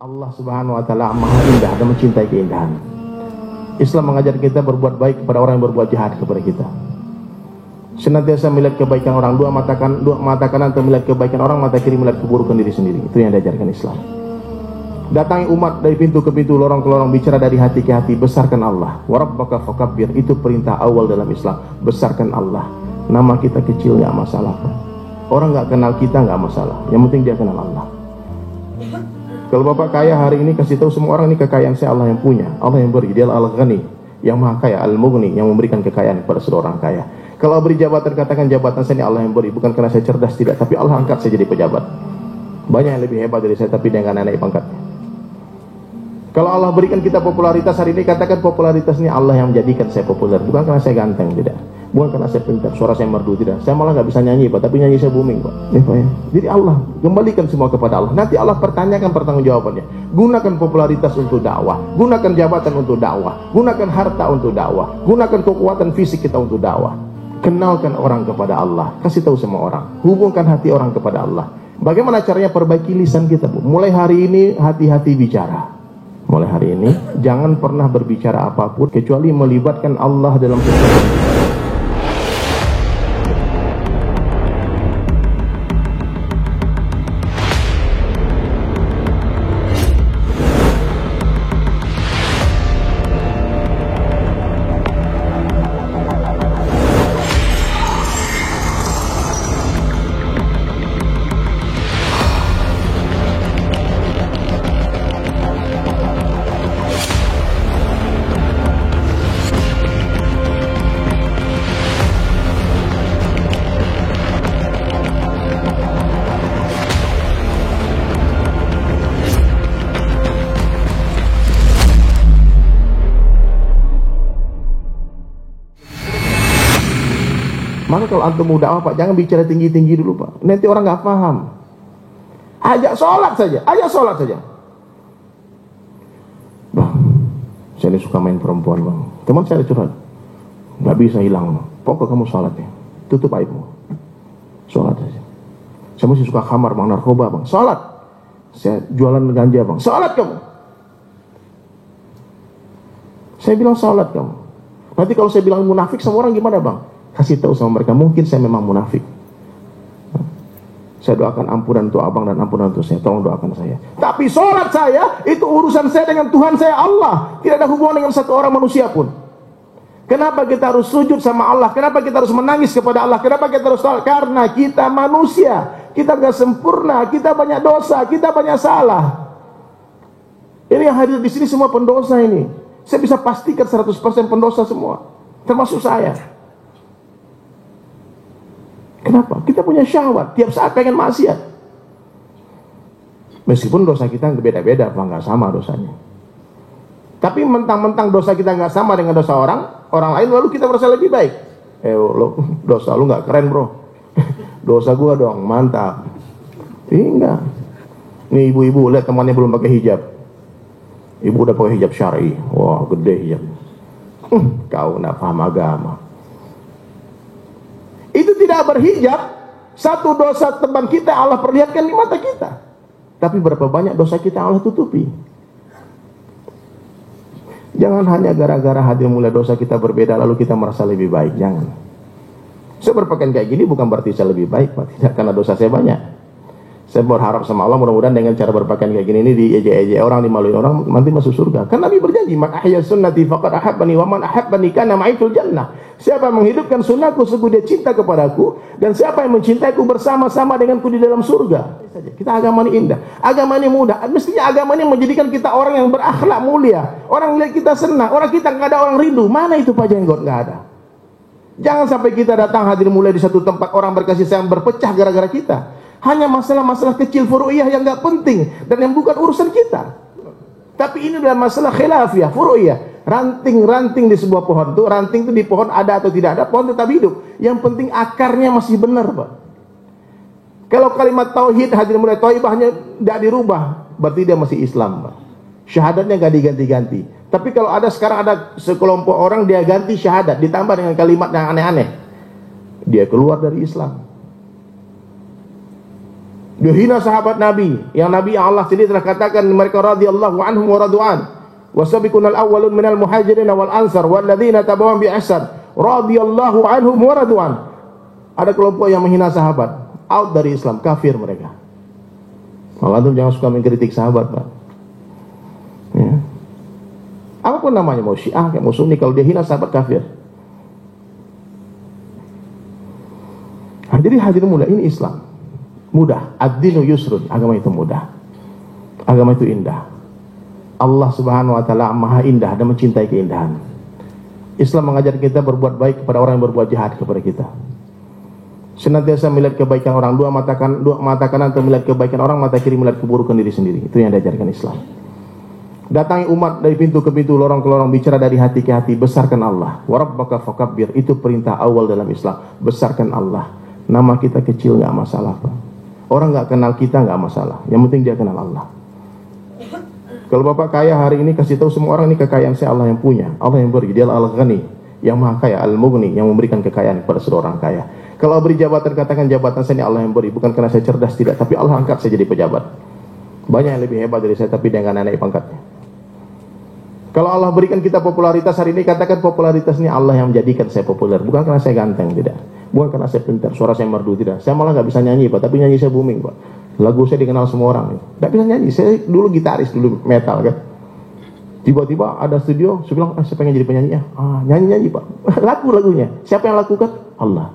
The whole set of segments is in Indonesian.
Allah Subhanahu wa taala Maha Indah dan mencintai keindahan. Islam mengajar kita berbuat baik kepada orang yang berbuat jahat kepada kita. Senantiasa melihat kebaikan orang, dua mata kanan untuk melihat kebaikan orang, mata kiri melihat keburukan diri sendiri. Itu yang diajarkan Islam. Datangi umat dari pintu ke pintu, lorong ke lorong, bicara dari hati ke hati, besarkan Allah. Wa rabbaka fakabbir, itu perintah awal dalam Islam. Besarkan Allah. Nama kita kecil nggak masalah. Orang nggak kenal kita nggak masalah. Yang penting dia kenal Allah. Kalau bapak kaya hari ini, kasih tahu semua orang, ini kekayaan saya, Allah yang punya, Allah yang beri. Dia Al-Ghani, yang maha kaya, Al-Mughni, yang memberikan kekayaan kepada seorang kaya. Kalau beri jabatan, katakan jabatan saya ini Allah yang beri, bukan karena saya cerdas, tidak, tapi Allah angkat saya jadi pejabat. Banyak yang lebih hebat dari saya, tapi dia nggak naik pangkatnya. Kalau Allah berikan kita popularitas hari ini, katakan popularitas ini Allah yang menjadikan saya populer, bukan karena saya ganteng, tidak. Bukan karena saya pintar, suara saya merdu, tidak. Saya malah nggak bisa nyanyi, Pak, tapi nyanyi saya booming, Pak. Ya, Pak, ya. Jadi Allah kembalikan semua kepada Allah. Nanti Allah pertanyakan pertanggungjawabannya. Gunakan popularitas untuk dakwah, gunakan jabatan untuk dakwah, gunakan harta untuk dakwah, gunakan kekuatan fisik kita untuk dakwah. Kenalkan orang kepada Allah, kasih tahu semua orang, hubungkan hati orang kepada Allah. Bagaimana caranya perbaiki lisan kita, Bu? Mulai hari ini hati-hati bicara. Mulai hari ini jangan pernah berbicara apapun kecuali melibatkan Allah dalam sesuatu. Maka kalau antum mau dakwah, Pak, jangan bicara tinggi-tinggi dulu, Pak. Nanti orang nggak paham. Ajak sholat saja, Bang, saya ini suka main perempuan, Bang. Teman saya curhat, nggak bisa hilang, Bang. Pokoknya kamu sholat ya, tutup aibmu. Sholat saja. Saya masih suka khamar, Bang, narkoba, Bang. Sholat. Saya jualan ganja, Bang. Sholat kamu. Saya bilang sholat kamu. Nanti kalau saya bilang munafik sama orang gimana, Bang? Kasih tahu sama mereka, mungkin saya memang munafik. Saya doakan ampunan untuk abang dan ampunan untuk saya. Tolong doakan saya. Tapi sholat saya, itu urusan saya dengan Tuhan saya Allah. Tidak ada hubungan dengan satu orang manusia pun. Kenapa kita harus sujud sama Allah? Kenapa kita harus menangis kepada Allah? Kenapa kita harus sholat? Karena kita manusia. Kita gak sempurna, kita banyak dosa, kita banyak salah. Ini yang hadir di sini semua pendosa ini. Saya bisa pastikan 100% pendosa semua. Termasuk saya. Kenapa? Kita punya syahwat, tiap saat pengen maksiat. Meskipun dosa kita beda-beda, nggak sama dosanya. Tapi mentang-mentang dosa kita nggak sama dengan dosa orang lain, lalu kita merasa lebih baik. Dosa lu nggak keren, bro. Dosa gua dong, mantap. Enggak. Nih ibu-ibu, lihat temannya belum pakai hijab. Ibu udah pakai hijab syar'i. Wah, gede hijab. Kau nggak paham agama. Itu tidak berhijab, satu dosa teman kita Allah perlihatkan di mata kita. Tapi berapa banyak dosa kita Allah tutupi. Jangan hanya gara-gara hadir mulai dosa kita berbeda lalu kita merasa lebih baik. Jangan. Saya berpakaian kayak gini bukan berarti saya lebih baik, Pak. Tidak, karena dosa saya banyak. Saya berharap sama Allah mudah-mudahan dengan cara berpakaian kayak gini ini diejek-ejek orang, dimaluin orang, nanti masuk surga. Kan Nabi berjanji, "Man ahya sunnati faqad ahabbani wa man ahabbani kana ma'i fil jannah." Siapa yang menghidupkan sunnahku sungguh dia cinta kepadaku, dan siapa yang mencintaiku bersama-sama denganku di dalam surga. Kita agama ini indah, agama ini mudah. Mestinya agama ini menjadikan kita orang yang berakhlak mulia. Orang lihat kita senang, orang kita nggak ada orang rindu. Mana itu Pak Jenggot? Nggak ada. Jangan sampai kita datang hadir mulai di satu tempat orang berkasih sayang berpecah gara-gara kita. Hanya masalah-masalah kecil furu'iyah yang nggak penting dan yang bukan urusan kita. Tapi ini adalah masalah khilafiyah, furu'iyah. Ranting-ranting di sebuah pohon itu, ranting itu di pohon ada atau tidak ada, pohon tetap hidup. Yang penting akarnya masih benar, Pak. Kalau kalimat tauhid hadir mulai thayyibahnya tidak dirubah, berarti dia masih Islam, Pak. Syahadatnya nggak diganti-ganti. Tapi kalau ada sekarang ada sekelompok orang dia ganti syahadat ditambah dengan kalimat yang aneh-aneh, dia keluar dari Islam. Dia hina sahabat Nabi, yang Nabi Allah sendiri telah katakan mereka radhiyallahu anhum wa radu'an. Wasabiqunal awwalun minal muhajirin wal ansar walladzina tabawwa'u bi ihsan radhiyallahu anhum wa radu'an. Ada kelompok yang menghina sahabat, out dari Islam, kafir mereka. Allah tuh jangan suka mengkritik sahabat, Pak. Ya. Apapun namanya, mau Syiah, kayak mau Sunni, kalau dia hina sahabat, kafir. Nah, jadi hadirin mulia, ini Islam mudah. Ad-dinu yusrun, agama itu mudah, agama itu indah. Allah Subhanahu wa taala Maha indah dan mencintai keindahan. Islam mengajar kita berbuat baik kepada orang yang berbuat jahat kepada kita. Senantiasa melihat kebaikan orang, dua mata kanan untuk melihat kebaikan orang, mata kiri melihat keburukan diri sendiri. Itu yang diajarkan Islam. Datangi umat dari pintu ke pintu, lorong ke lorong, bicara dari hati ke hati, besarkan Allah. Wa rabbaka fakabbir, itu perintah awal dalam Islam. Besarkan Allah. Nama kita kecil nggak masalah, Pak. Orang nggak kenal kita nggak masalah. Yang penting dia kenal Allah. Kalau Bapak kaya hari ini, kasih tahu semua orang, ini kekayaan saya, Allah yang punya, Allah yang beri. Dia Al-Ghani, yang maha kaya, Al-Mughni, yang memberikan kekayaan kepada seorang kaya. Kalau beri jabatan, katakan jabatan saya ini Allah yang beri, bukan karena saya cerdas, tidak, tapi Allah angkat saya jadi pejabat. Banyak yang lebih hebat dari saya, tapi dia nggak naik pangkatnya. Kalau Allah berikan kita popularitas hari ini, katakan popularitas ini Allah yang menjadikan saya populer, bukan karena saya ganteng, tidak, bukan karena saya pintar, suara saya merdu, tidak. Saya malah nggak bisa nyanyi, Pak, tapi nyanyi saya booming, Pak. Lagu saya dikenal semua orang. Nggak bisa nyanyi, saya dulu gitaris, dulu metal kan. Tiba-tiba ada studio, saya bilang, saya pengen jadi penyanyi ya. Nyanyi-nyanyi, Pak. Lagu-lagunya, siapa yang lakukan? Allah.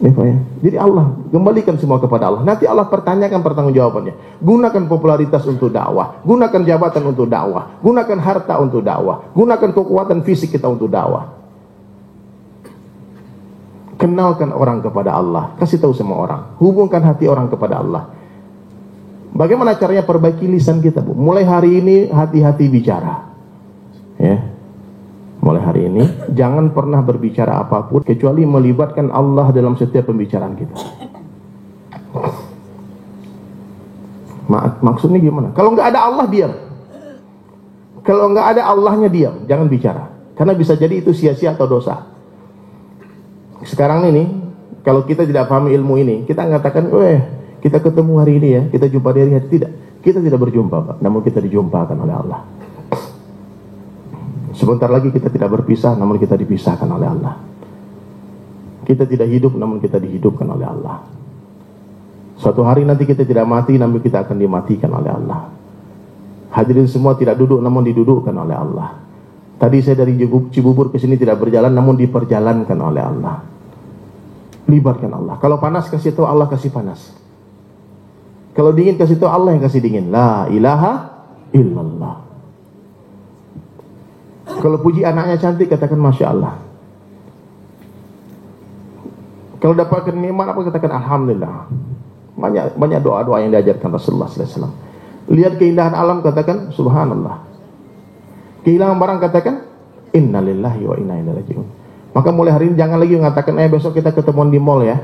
Ya, Pak, ya. Jadi Allah, kembalikan semua kepada Allah. Nanti Allah pertanyakan pertanggungjawabannya. Gunakan popularitas untuk dakwah, gunakan jabatan untuk dakwah, gunakan harta untuk dakwah, gunakan kekuatan fisik kita untuk dakwah. Kenalkan orang kepada Allah, kasih tahu semua orang, hubungkan hati orang kepada Allah. Bagaimana caranya perbaiki lisan kita, Bu? Mulai hari ini hati-hati bicara. Ya. Mulai hari ini jangan pernah berbicara apapun kecuali melibatkan Allah dalam setiap pembicaraan kita. Maksudnya gimana? Kalau nggak ada Allah, diam. Kalau nggak ada Allahnya, diam, jangan bicara. Karena bisa jadi itu sia-sia atau dosa. Sekarang ini, kalau kita tidak paham ilmu ini, kita mengatakan, kita ketemu hari ini ya, kita jumpa di hari ini. Tidak, kita tidak berjumpa, Pak. Namun kita dijumpakan oleh Allah. Sebentar lagi kita tidak berpisah, namun kita dipisahkan oleh Allah. Kita tidak hidup, namun kita dihidupkan oleh Allah. Suatu hari nanti kita tidak mati, namun kita akan dimatikan oleh Allah. Hadirin semua tidak duduk, namun didudukkan oleh Allah. Tadi saya dari Cibubur ke sini tidak berjalan, namun diperjalankan oleh Allah. Libatkan Allah. Kalau panas, kasih tahu Allah kasih panas. Kalau dingin, kasih tahu Allah yang kasih dingin. La ilaha illallah. Kalau puji anaknya cantik, katakan Masya Allah. Kalau dapatkan nikmat apa, katakan Alhamdulillah. Banyak doa-doa yang diajarkan Rasulullah SAW. Lihat keindahan alam, katakan Subhanallah. Kehilangan barang, katakan Inna lillahi wa inna ilaihi raji'un. Maka mulai hari ini jangan lagi mengatakan besok kita ketemuan di mall ya.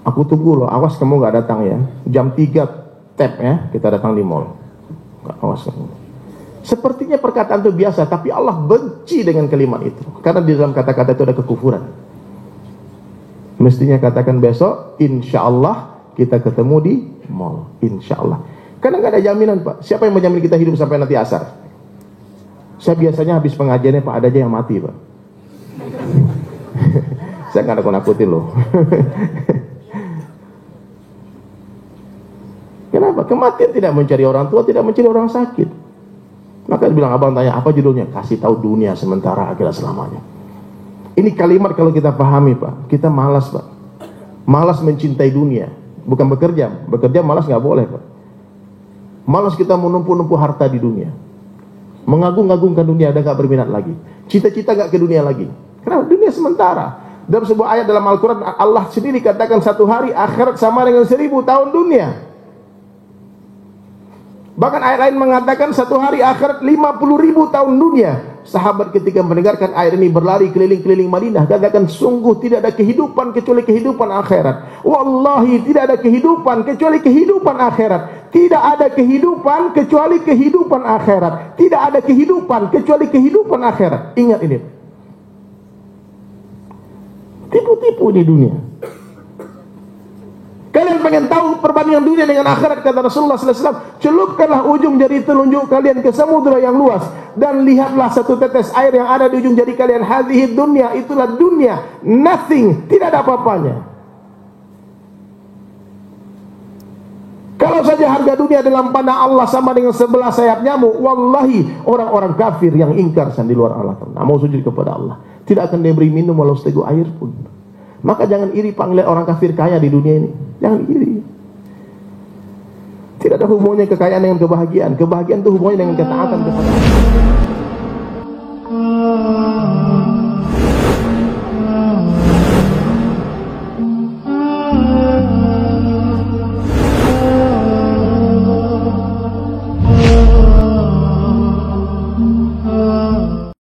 Aku tunggu loh, awas kamu gak datang ya. Jam 3 tap ya, kita datang di mall. Awas kamu. Sepertinya perkataan itu biasa, tapi Allah benci dengan kalimat itu. Karena di dalam kata-kata itu ada kekufuran. Mestinya katakan besok, insya Allah kita ketemu di mall. Insya Allah. Karena gak ada jaminan, Pak. Siapa yang menjamin kita hidup sampai nanti asar? Saya biasanya habis pengajiannya, Pak, ada aja yang mati, Pak. Saya gak nakut-nakutin loh. Kenapa? Kematian tidak mencari orang tua, tidak mencari orang sakit. Maka dia bilang, abang tanya, apa judulnya? Kasih tahu dunia sementara, akhirat selamanya. Ini kalimat kalau kita pahami, Pak, kita malas, Pak. Malas mencintai dunia. Bukan bekerja. Bekerja malas gak boleh, Pak. Malas kita menumpuk-numpuk harta di dunia. Mengagung-agungkan dunia, dan gak berminat lagi. Cita-cita gak ke dunia lagi. Karena dunia sementara. Dalam sebuah ayat dalam Al-Quran, Allah sendiri katakan satu hari akhirat sama dengan 1000 tahun dunia. Bahkan ayat lain mengatakan satu hari akhirat 50.000 tahun dunia. Sahabat ketika mendengarkan ayat ini berlari keliling-keliling Madinah, katakan sungguh tidak ada kehidupan kecuali kehidupan akhirat. Wallahi tidak ada kehidupan kecuali kehidupan akhirat. Tidak ada kehidupan kecuali kehidupan akhirat. Tidak ada kehidupan kecuali kehidupan akhirat. Ingat ini. Tipu-tipu di dunia. Kalian pengen tahu perbandingan dunia dengan akhirat, kata Rasulullah SAW, celupkanlah ujung jari telunjuk kalian ke samudra yang luas, dan lihatlah satu tetes air yang ada di ujung jari kalian. Hadhihi dunya, itulah dunia, nothing, tidak ada apa-apanya. Kalau saja harga dunia dalam pandang Allah sama dengan 11 sayap nyamuk, wallahi orang-orang kafir yang ingkar di luar Allah, mau sujud kepada Allah, tidak akan diberi minum walau seteguk air pun. Maka jangan iri panggil orang kafir kaya di dunia ini. Jangan iri. Tidak ada hubungannya kekayaan dengan kebahagiaan. Kebahagiaan itu hubungannya dengan ketaatan kepada Allah.